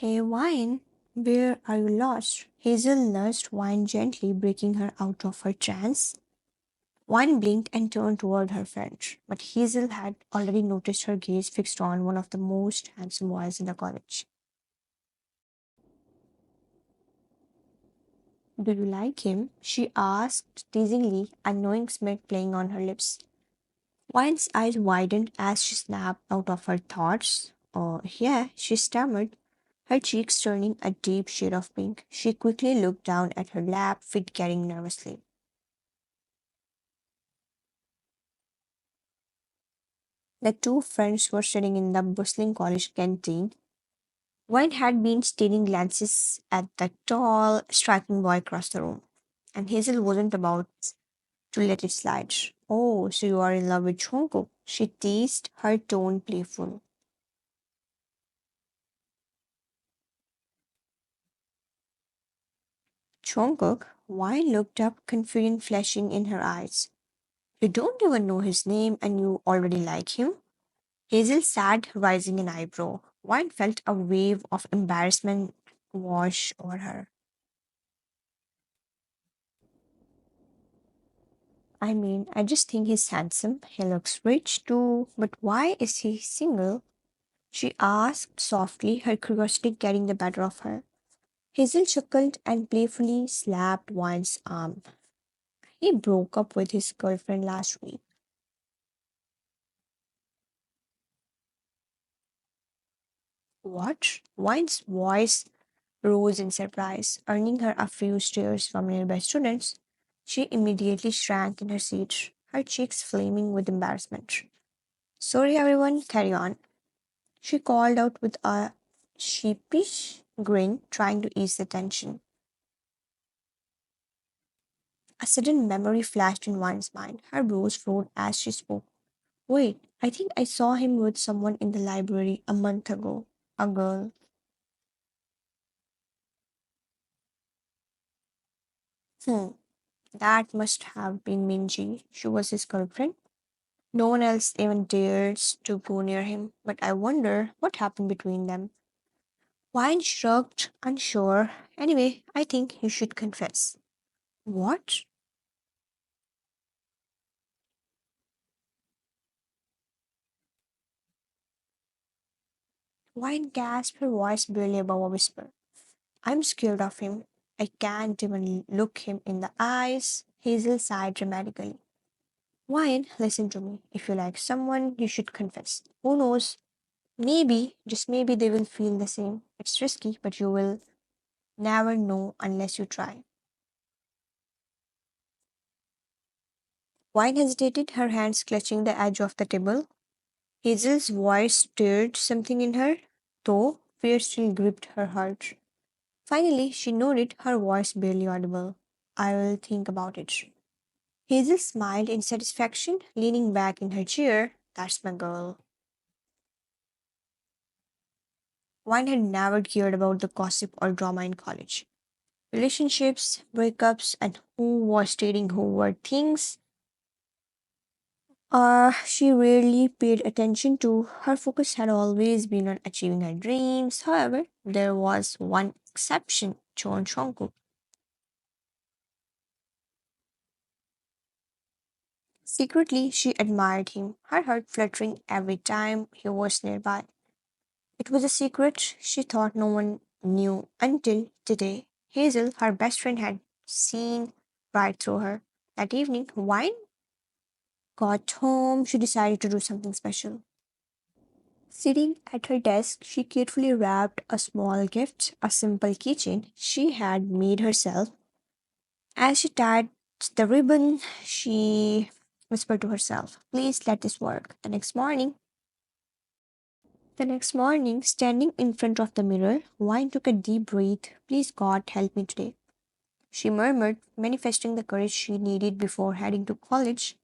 Hey, Wine, where are you lost? Hazel nudged Wine gently, breaking her out of her trance. Wine blinked and turned toward her friend, but Hazel had already noticed her gaze fixed on one of the most handsome boys in the college. Do you like him? She asked teasingly, a knowing smirk playing on her lips. Wine's eyes widened as she snapped out of her thoughts. Oh, yeah, she stammered, her cheeks turning a deep shade of pink. She quickly looked down at her lap, feet getting nervously. The two friends were sitting in the bustling college canteen. Wine had been stealing glances at the tall, striking boy across the room, and Hazel wasn't about to let it slide. Oh, so you are in love with Jungkook? She teased, her tone playful. Jungkook? Wine looked up, confusion flashing in her eyes. You don't even know his name and you already like him? Hazel sat, raising an eyebrow. Wine felt a wave of embarrassment wash over her. I mean, I just think he's handsome. He looks rich too. But why is he single? She asked softly, her curiosity getting the better of her. Hazel chuckled and playfully slapped Wine's arm. He broke up with his girlfriend last week. What? Wine's voice rose in surprise, earning her a few stares from nearby students. She immediately shrank in her seat, her cheeks flaming with embarrassment. Sorry, everyone, carry on. She called out with a sheepish grin, trying to ease the tension. A sudden memory flashed in one's mind. Her brows furrowed as she spoke. Wait, I think I saw him with someone in the library a month ago. A girl. Hmm, that must have been Minji. She was his girlfriend. No one else even dares to go near him, but I wonder what happened between them. Wine shrugged, unsure. Anyway, I think you should confess. What? Wine gasped, her voice barely above a whisper. I'm scared of him. I can't even look him in the eyes. Hazel sighed dramatically. Wine, listen to me. If you like someone, you should confess. Who knows? Maybe, just maybe they will feel the same. It's risky, but you will never know unless you try. Wine hesitated, her hands clutching the edge of the table. Hazel's voice stirred something in her, though fear still gripped her heart. Finally, she nodded, her voice barely audible. I will think about it. Hazel smiled in satisfaction, leaning back in her chair. That's my girl. Wine had never cared about the gossip or drama in college. Relationships, breakups, and who was dating who were things she rarely paid attention to. Her focus had always been on achieving her dreams. However, there was one exception, John Shonku. Secretly, she admired him, her heart fluttering every time he was nearby. It was a secret she thought no one knew until today. Hazel, her best friend, had seen right through her. That evening, Wine got home, she decided to do something special. Sitting at her desk, she carefully wrapped a small gift, a simple keychain she had made herself. As she tied the ribbon, she whispered to herself, Please let this work. The next morning, standing in front of the mirror, Wine took a deep breath. Please, God, help me today. She murmured, manifesting the courage she needed before heading to college.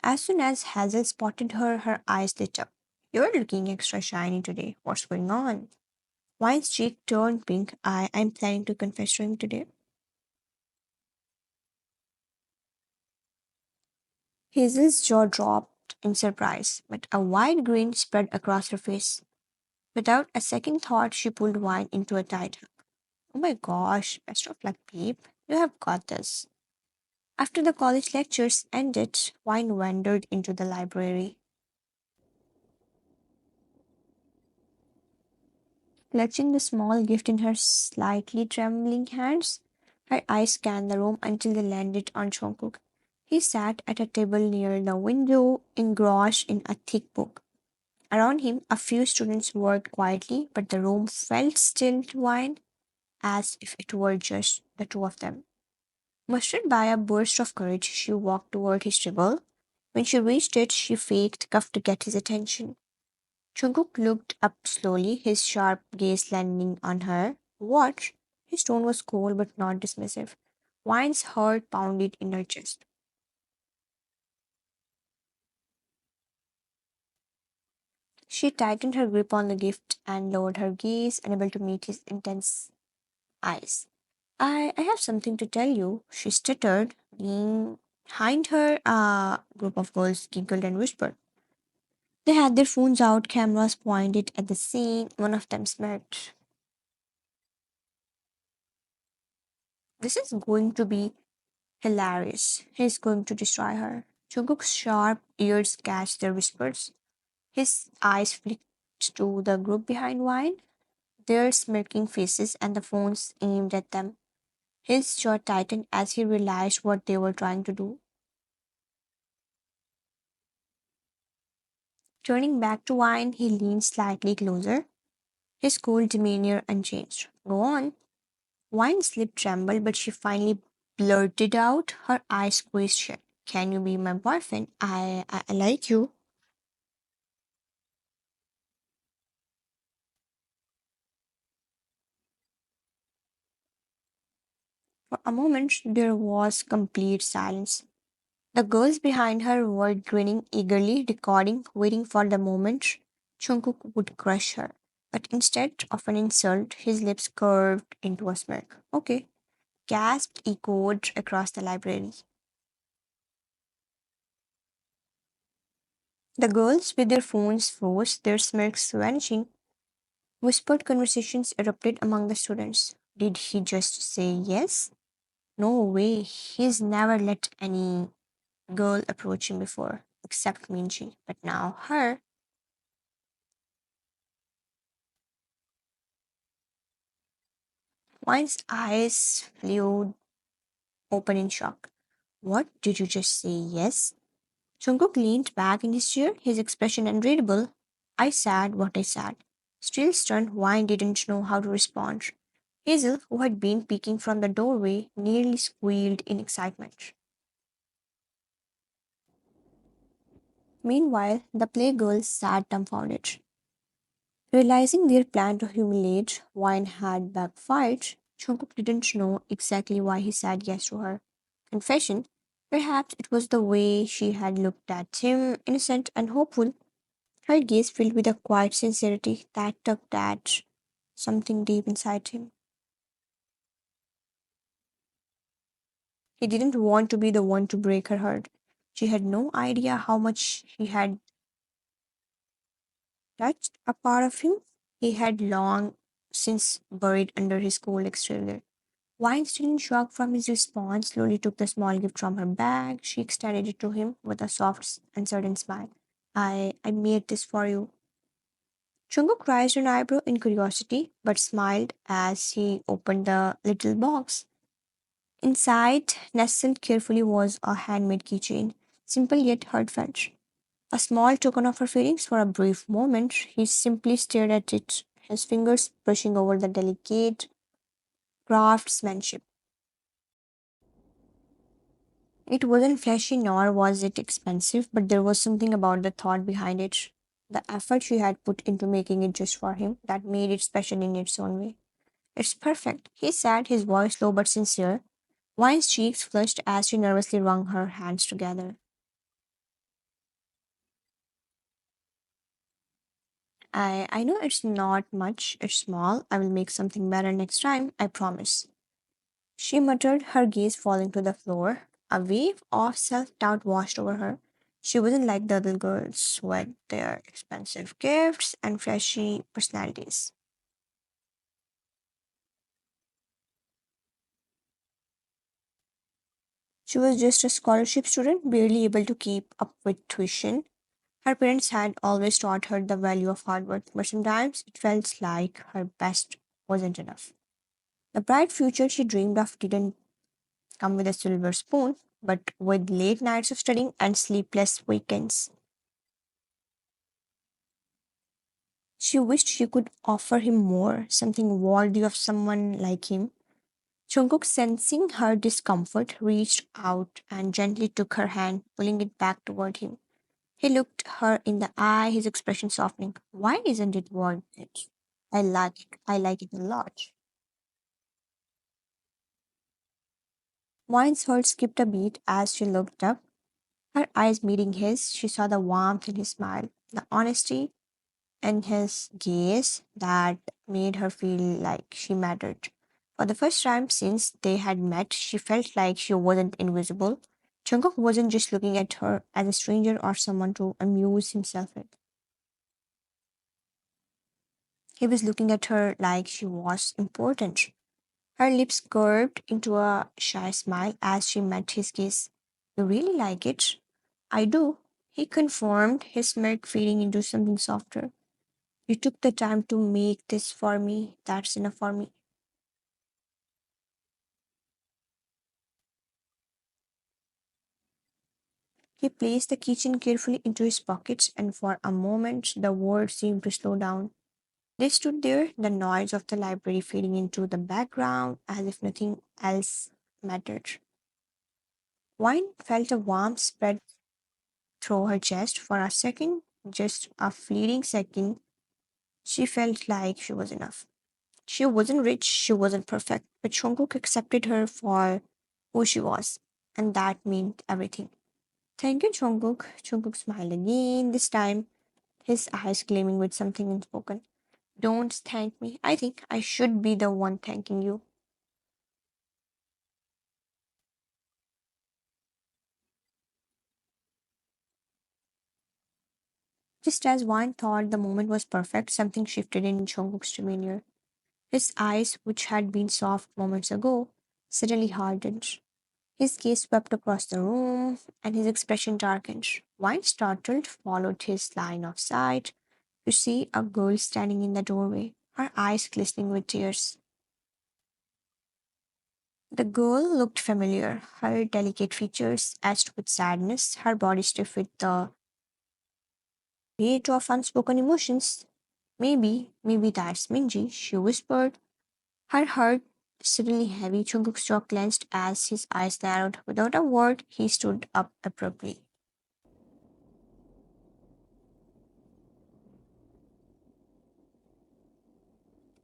As soon as Hazel spotted her, her eyes lit up. You're looking extra shiny today. What's going on? Wine's cheek turned pink. I'm planning to confess to him today. Hazel's jaw dropped in surprise, but a wide grin spread across her face. Without a second thought, she pulled Wine into a tight hug. Oh my gosh, best of luck, babe. You have got this. After the college lectures ended, Wine wandered into the library. Clutching the small gift in her slightly trembling hands, her eyes scanned the room until they landed on Jungkook. He sat at a table near the window, engrossed in a thick book. Around him, a few students worked quietly, but the room felt still to Wine, as if it were just the two of them. Mustered by a burst of courage, she walked toward his table. When she reached it, she faked cough to get his attention. Jungkook looked up slowly, his sharp gaze landing on her. What? His tone was cold but not dismissive. Wine's heart pounded in her chest. She tightened her grip on the gift and lowered her gaze, unable to meet his intense eyes. I have something to tell you, she stuttered. Behind her, a group of girls giggled and whispered. They had their phones out, cameras pointed at the scene. One of them smirked. This is going to be hilarious. He's going to destroy her. Jungkook's sharp ears catch their whispers. His eyes flicked to the group behind Wine, their smirking faces and the phones aimed at them. His jaw tightened as he realized what they were trying to do. Turning back to Wine, he leaned slightly closer, his cool demeanor unchanged. Go on. Wine's lip trembled, but she finally blurted out, her eyes squeezed shut. Can you be my boyfriend? I like you. For a moment, there was complete silence. The girls behind her were grinning eagerly, recording, waiting for the moment Jungkook would crush her. But instead of an insult, his lips curved into a smirk. Okay, gasp echoed across the library. The girls, with their phones froze, their smirks vanishing. Whispered conversations erupted among the students. Did he just say yes? No way, he's never let any girl approach him before, except Minji. But now her. Wine's eyes flew open in shock. What? Did you just say yes? Jungkook leaned back in his chair, his expression unreadable. I said what I said. Still stunned, Wine didn't know how to respond. Hazel, who had been peeking from the doorway, nearly squealed in excitement. Meanwhile, the playgirls sat dumbfounded. Realizing their plan to humiliate Wine had backfired, Jungkook didn't know exactly why he said yes to her. Confession? Perhaps it was the way she had looked at him, innocent and hopeful, her gaze filled with a quiet sincerity that tugged at something deep inside him. He didn't want to be the one to break her heart. She had no idea how much he had touched a part of him he had long since buried under his cold exterior. Weinstein, in shock from his response, slowly took the small gift from her bag. She extended it to him with a soft, uncertain smile. I made this for you. Jungkook raised an eyebrow in curiosity, but smiled as he opened the little box. Inside, nestled carefully, was a handmade keychain, simple yet heartfelt. A small token of her feelings. For a brief moment, he simply stared at it, his fingers brushing over the delicate craftsmanship. It wasn't flashy nor was it expensive, but there was something about the thought behind it, the effort she had put into making it just for him, that made it special in its own way. It's perfect, he said, his voice low but sincere. Wine's cheeks flushed as she nervously wrung her hands together. I know it's not much, it's small. I will make something better next time, I promise. She muttered, her gaze falling to the floor. A wave of self doubt washed over her. She wasn't like the other girls with their expensive gifts and flashy personalities. She was just a scholarship student, barely able to keep up with tuition. Her parents had always taught her the value of hard work, but sometimes it felt like her best wasn't enough. The bright future she dreamed of didn't come with a silver spoon, but with late nights of studying and sleepless weekends. She wished she could offer him more, something worthy of someone like him. Jungkook, sensing her discomfort, reached out and gently took her hand, pulling it back toward him. He looked her in the eye, his expression softening. Why isn't it worth it? I like it. I like it a lot. Wine's heart skipped a beat as she looked up. Her eyes meeting his, she saw the warmth in his smile, the honesty in his gaze that made her feel like she mattered. For the first time since they had met, she felt like she wasn't invisible. Jungkook wasn't just looking at her as a stranger or someone to amuse himself with. He was looking at her like she was important. Her lips curved into a shy smile as she met his gaze. You really like it? I do. He confirmed, his smirk fading into something softer. You took the time to make this for me. That's enough for me. He placed the keychain carefully into his pockets, and for a moment the world seemed to slow down. They stood there, the noise of the library fading into the background as if nothing else mattered. Wine felt a warmth spread through her chest for a second, just a fleeting second. She felt like she was enough. She wasn't rich, she wasn't perfect, but Jungkook accepted her for who she was, and that meant everything. Thank you, Jungkook. Jungkook smiled again, this time his eyes gleaming with something unspoken. Don't thank me. I think I should be the one thanking you. Just as Wine thought the moment was perfect, something shifted in Jungkook's demeanor. His eyes, which had been soft moments ago, suddenly hardened. His gaze swept across the room, and his expression darkened. Wine, startled, followed his line of sight to see a girl standing in the doorway, her eyes glistening with tears. The girl looked familiar, her delicate features etched with sadness, her body stiff with the weight of unspoken emotions. Maybe that's Minji, she whispered, her heart suddenly heavy. Jungkook's jaw clenched as his eyes narrowed. Without a word, he stood up abruptly.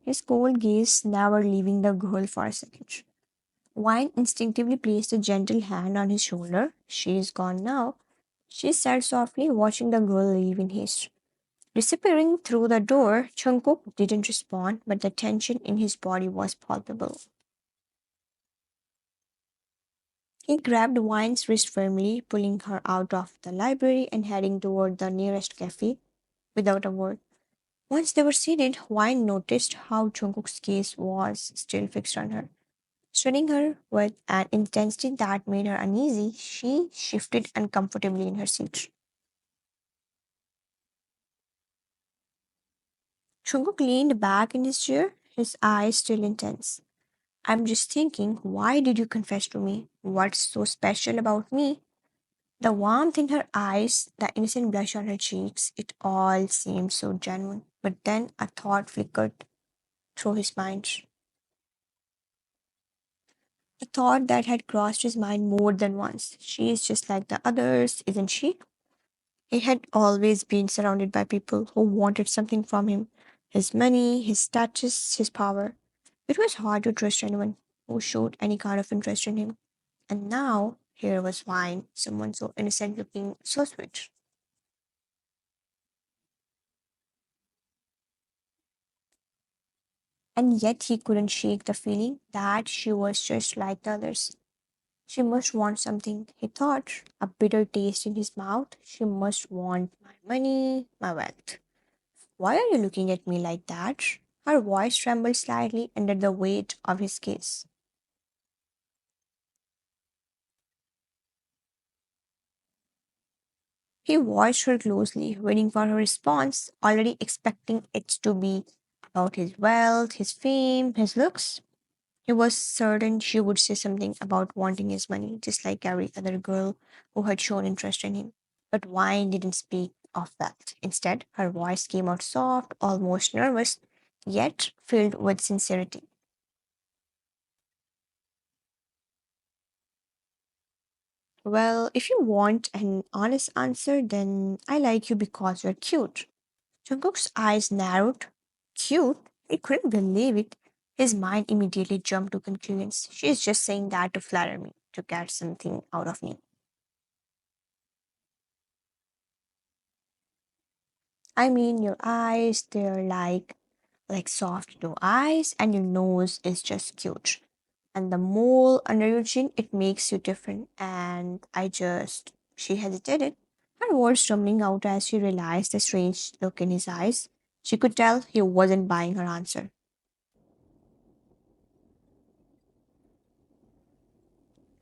His cold gaze never leaving the girl for a second. Wine instinctively placed a gentle hand on his shoulder. She is gone now, she said softly, watching the girl leave in haste. Disappearing through the door, Jungkook didn't respond, but the tension in his body was palpable. He grabbed Wine's wrist firmly, pulling her out of the library and heading toward the nearest cafe without a word. Once they were seated, Wine noticed how Jungkook's gaze was still fixed on her. Studying her with an intensity that made her uneasy, she shifted uncomfortably in her seat. Jungkook leaned back in his chair, his eyes still intense. I'm just thinking, why did you confess to me? What's so special about me? The warmth in her eyes, the innocent blush on her cheeks, it all seemed so genuine. But then a thought flickered through his mind. A thought that had crossed his mind more than once. She is just like the others, isn't she? He had always been surrounded by people who wanted something from him, his money, his status, his power. It was hard to trust anyone who showed any kind of interest in him. And now, here was Wine, someone so innocent looking, so sweet. And yet he couldn't shake the feeling that she was just like the others. She must want something, he thought, a bitter taste in his mouth. She must want my money, my wealth. Why are you looking at me like that? Her voice trembled slightly under the weight of his kiss. He watched her closely, waiting for her response, already expecting it to be about his wealth, his fame, his looks. He was certain she would say something about wanting his money, just like every other girl who had shown interest in him. But Wine didn't speak of that. Instead, her voice came out soft, almost nervous, yet filled with sincerity. Well, if you want an honest answer, then I like you because you're cute. Jungkook's eyes narrowed. Cute? He couldn't believe it. His mind immediately jumped to conclusions. She's just saying that to flatter me, to get something out of me. I mean, your eyes, they're like soft blue eyes, and your nose is just cute. And the mole under your chin, it makes you different. And she hesitated, her words stumbling out as she realized the strange look in his eyes. She could tell he wasn't buying her answer.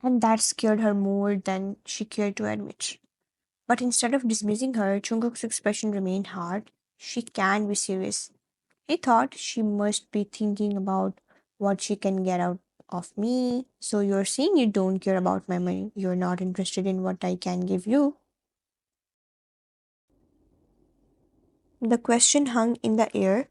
And that scared her more than she cared to admit. But instead of dismissing her, Jungkook's expression remained hard. She can't be serious. He thought she must be thinking about what she can get out of me. So you're saying you don't care about my money. You're not interested in what I can give you. The question hung in the air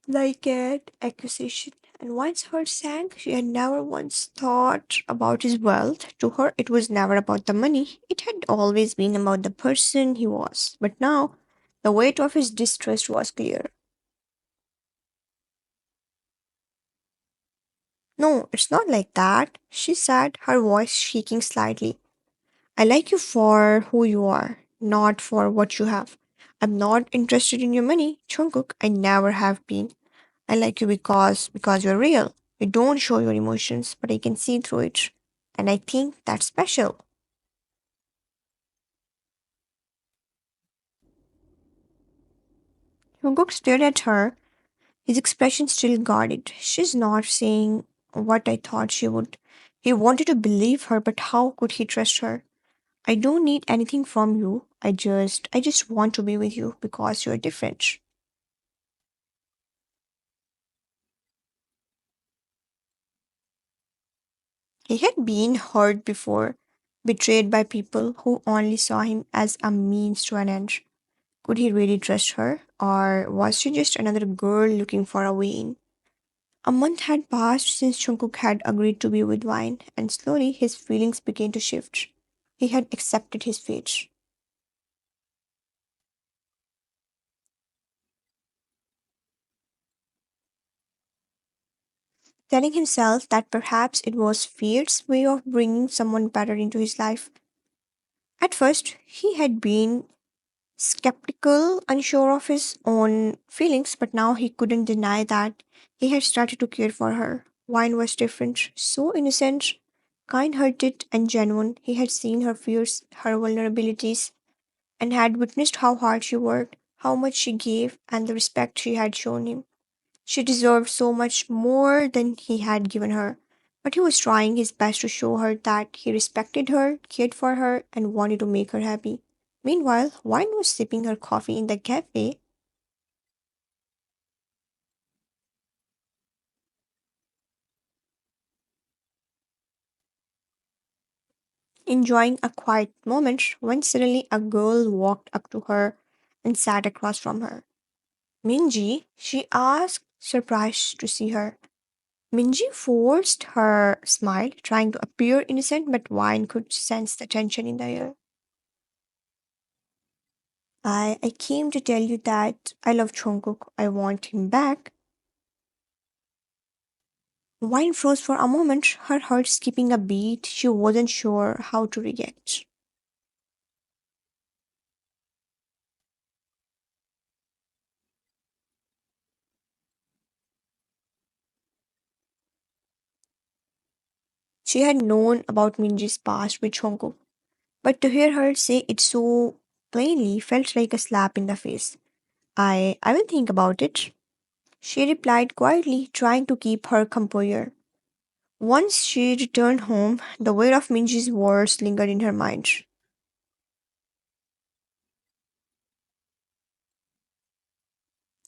like an accusation. And once her sank, she had never once thought about his wealth. To her, it was never about the money. It had always been about the person he was. But now, the weight of his distrust was clear. No, it's not like that, she said, her voice shaking slightly. I like you for who you are, not for what you have. I'm not interested in your money, Jungkook. I never have been. I like you because you're real. You don't show your emotions, but I can see through it. And I think that's special. Jungkook stared at her, his expression still guarded. She's not saying what I thought she would. He wanted to believe her, but how could he trust her? I don't need anything from you. I just want to be with you because you're different. He had been hurt before, betrayed by people who only saw him as a means to an end. Could he really trust her, or was she just another girl looking for a way in? A month had passed since Jungkook had agreed to be with Vine, and slowly his feelings began to shift. He had accepted his fate. Telling himself that perhaps it was fate's way of bringing someone better into his life. At first, he had been skeptical, unsure of his own feelings, but now he couldn't deny that he had started to care for her. Wine was different, so innocent, kind hearted, and genuine. He had seen her fears, her vulnerabilities, and had witnessed how hard she worked, how much she gave, and the respect she had shown him. She deserved so much more than he had given her. But he was trying his best to show her that he respected her, cared for her, and wanted to make her happy. Meanwhile, Wine was sipping her coffee in the cafe, enjoying a quiet moment when suddenly a girl walked up to her and sat across from her. Minji, she asked, surprised to see her. Minji forced her smile, trying to appear innocent, but Wine could sense the tension in the air. I came to tell you that I love Jungkook. I want him back. Wine froze for a moment, her heart skipping a beat. She wasn't sure how to react. She had known about Minji's past with Jungkook, but to hear her say it so plainly felt like a slap in the face. I will think about it, she replied quietly, trying to keep her composure. Once she returned home, the weight of Minji's words lingered in her mind.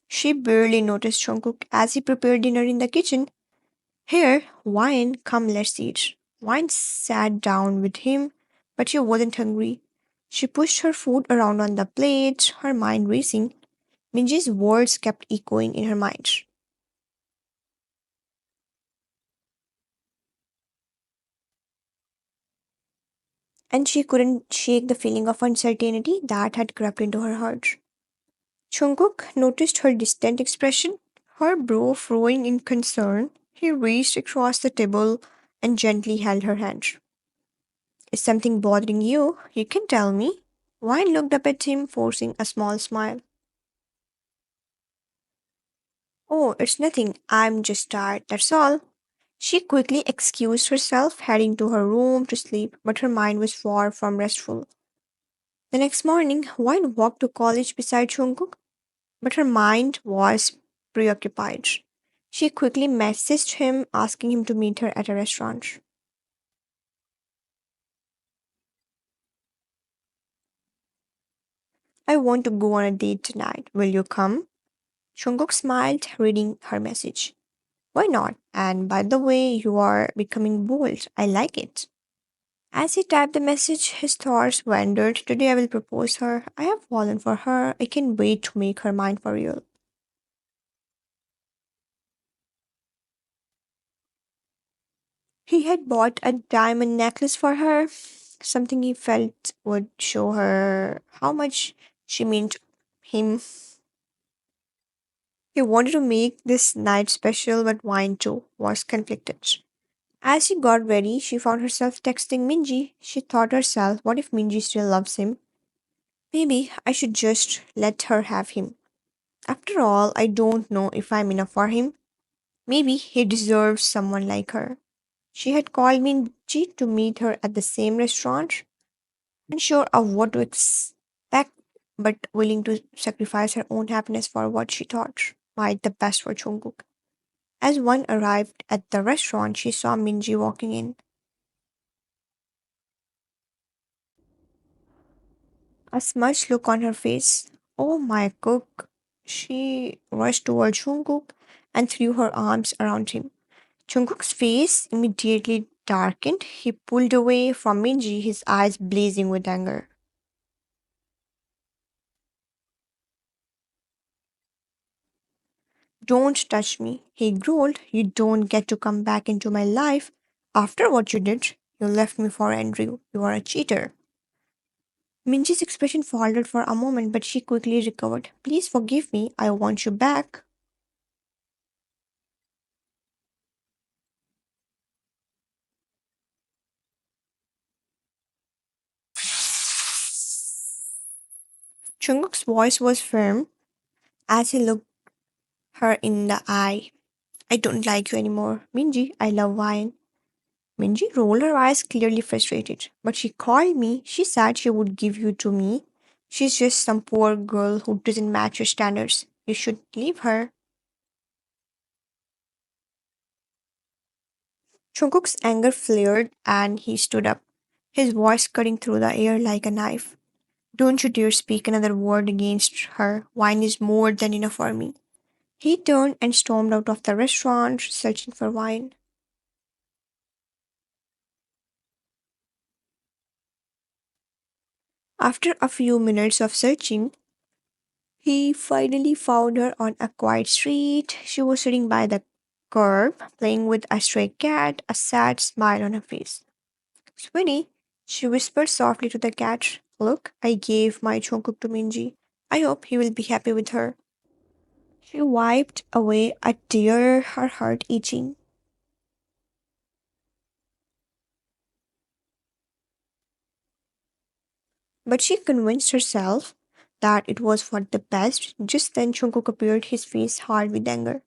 She barely noticed Jungkook as he prepared dinner in the kitchen. Here, wine, come let's eat. Wine sat down with him, but she wasn't hungry. She pushed her food around on the plate, her mind racing. Minji's words kept echoing in her mind, and she couldn't shake the feeling of uncertainty that had crept into her heart. Jungkook noticed her distant expression, her brow furrowing in concern. He reached across the table and gently held her hand. Is something bothering you? You can tell me. Wine looked up at him, forcing a small smile. Oh, it's nothing. I'm just tired, that's all. She quickly excused herself, heading to her room to sleep, but her mind was far from restful. The next morning, Wine walked to college beside Jungkook, but her mind was preoccupied. She quickly messaged him, asking him to meet her at a restaurant. I want to go on a date tonight. Will you come? Jungkook smiled, reading her message. Why not? And by the way, you are becoming bold. I like it. As he typed the message, his thoughts wandered. Today I will propose her. I have fallen for her. I can't wait to make her mine for real. He had bought a diamond necklace for her, something he felt would show her how much she meant him. He wanted to make this night special, but Wine too was conflicted. As she got ready, she found herself texting Minji. She thought herself, what if Minji still loves him? Maybe I should just let her have him. After all, I don't know if I'm enough for him. Maybe he deserves someone like her. She had called Minji to meet her at the same restaurant, unsure of what to expect, but willing to sacrifice her own happiness for what she thought might the best for Jungkook. As one arrived at the restaurant, she saw Minji walking in, a smudged look on her face. Oh my cook! She rushed toward Jungkook and threw her arms around him. Jungkook's face immediately darkened. He pulled away from Minji, his eyes blazing with anger. Don't touch me, he growled. You don't get to come back into my life after what you did. You left me for Andrew. You are a cheater. Minji's expression faltered for a moment, but she quickly recovered. Please forgive me. I want you back. Jungkook's voice was firm as he looked her in the eye. I don't like you anymore. Minji, I love wine. Minji rolled her eyes, clearly frustrated. But she called me. She said she would give you to me. She's just some poor girl who doesn't match your standards. You should leave her. Jungkook's anger flared and he stood up, his voice cutting through the air like a knife. Don't you dare speak another word against her. Wine is more than enough for me. He turned and stormed out of the restaurant, searching for wine. After a few minutes of searching, he finally found her on a quiet street. She was sitting by the curb, playing with a stray cat, a sad smile on her face. Sweetie, she whispered softly to the cat, look, I gave my Jungkook to Minji. I hope he will be happy with her. She wiped away a tear, her heart itching. But she convinced herself that it was for the best. Just then Jungkook appeared, his face hard with anger.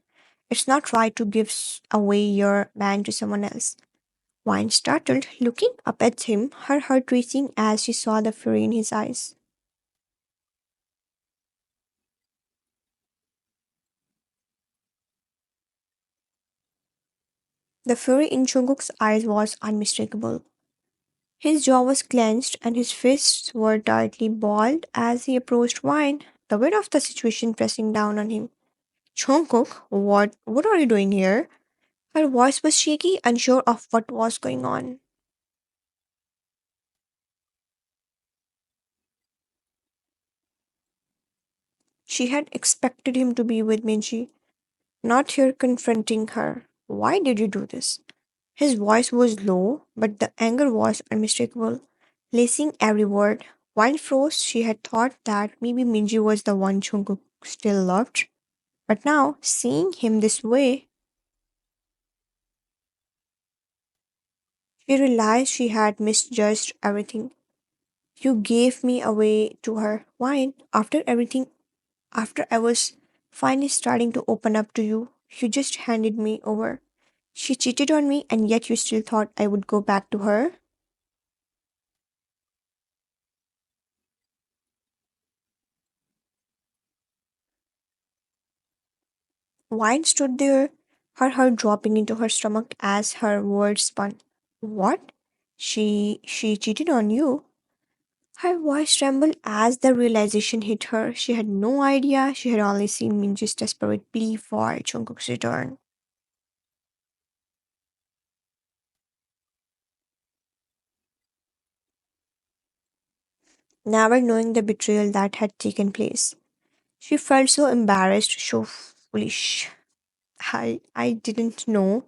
It's not right to give away your man to someone else. Wine startled, looking up at him, her heart racing as she saw the fury in his eyes. The fury in Jungkook's eyes was unmistakable. His jaw was clenched and his fists were tightly balled as he approached Wine, the weight of the situation pressing down on him. Jungkook, what are you doing here? Her voice was shaky, unsure of what was going on. She had expected him to be with Minji, not here confronting her. Why did you do this? His voice was low, but the anger was unmistakable, lacing every word. While froze, she had thought that maybe Minji was the one Jungkook still loved. But now, seeing him this way, she realized she had misjudged everything. You gave me away to her. Why? After everything, after I was finally starting to open up to you, you just handed me over. She cheated on me, and yet you still thought I would go back to her? Wine stood there, her heart dropping into her stomach as her words spun. What? She cheated on you? Her voice trembled as the realization hit her. She had no idea. She had only seen Minji's desperate plea for Jungkook's return. Never knowing the betrayal that had taken place. She felt so embarrassed, so foolish. I didn't know.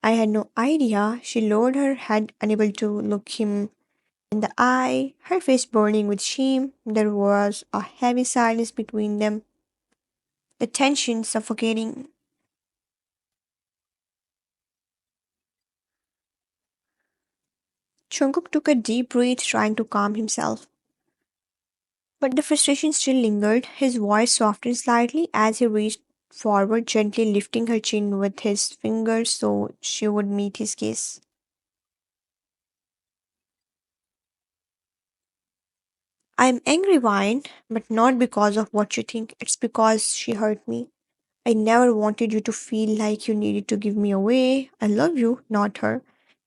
I had no idea. She lowered her head, unable to look him in the eye, her face burning with shame. There was a heavy silence between them, the tension suffocating. Jungkook took a deep breath, trying to calm himself. But the frustration still lingered. His voice softened slightly as he reached forward, gently lifting her chin with his fingers so she would meet his gaze. I'm angry, Vine, but not because of what you think. It's because she hurt me. I never wanted you to feel like you needed to give me away. I love you, not her.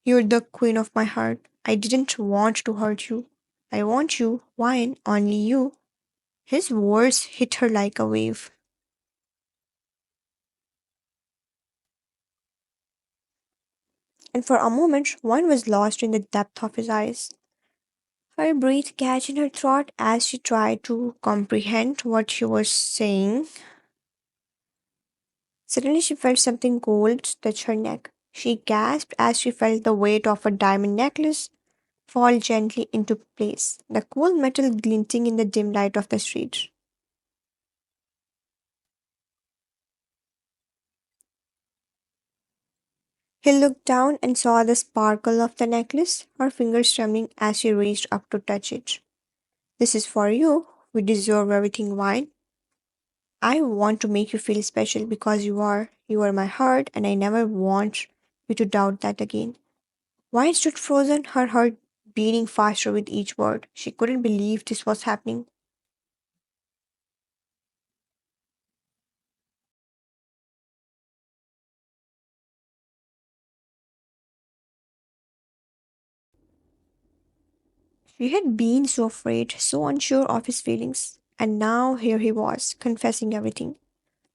You're the queen of my heart. I didn't want to hurt you. I want you, Vine, only you. His words hit her like a wave. And for a moment one was lost in the depth of his eyes. Her breath catch in her throat as she tried to comprehend what he was saying. Suddenly she felt something cold touch her neck. She gasped as she felt the weight of a diamond necklace fall gently into place, the cool metal glinting in the dim light of the street. He looked down and saw the sparkle of the necklace, her fingers trembling as she reached up to touch it. This is for you. We deserve everything, Wine. I want to make you feel special because you are. You are my heart, and I never want you to doubt that again. Wine stood frozen, her heart beating faster with each word. She couldn't believe this was happening. She had been so afraid, so unsure of his feelings, and now here he was, confessing everything.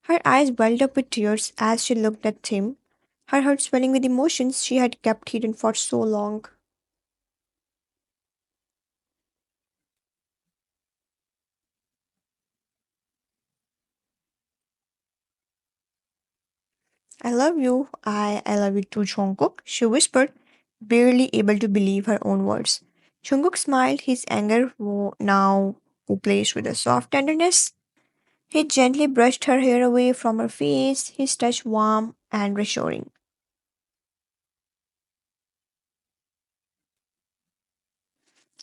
Her eyes welled up with tears as she looked at him, her heart swelling with emotions she had kept hidden for so long. I love you. I love you too, Jungkook, she whispered, barely able to believe her own words. Jungkook smiled, his anger now replaced with a soft tenderness. He gently brushed her hair away from her face, his touch warm and reassuring.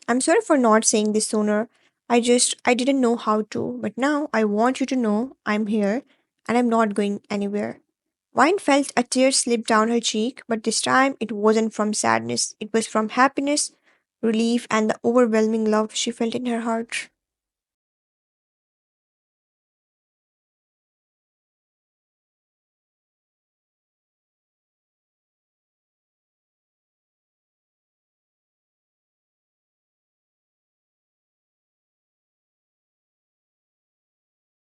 I'm sorry for not saying this sooner. I didn't know how to, but now I want you to know I'm here and I'm not going anywhere. Wine felt a tear slip down her cheek, but this time it wasn't from sadness. It was from happiness, relief, and the overwhelming love she felt in her heart.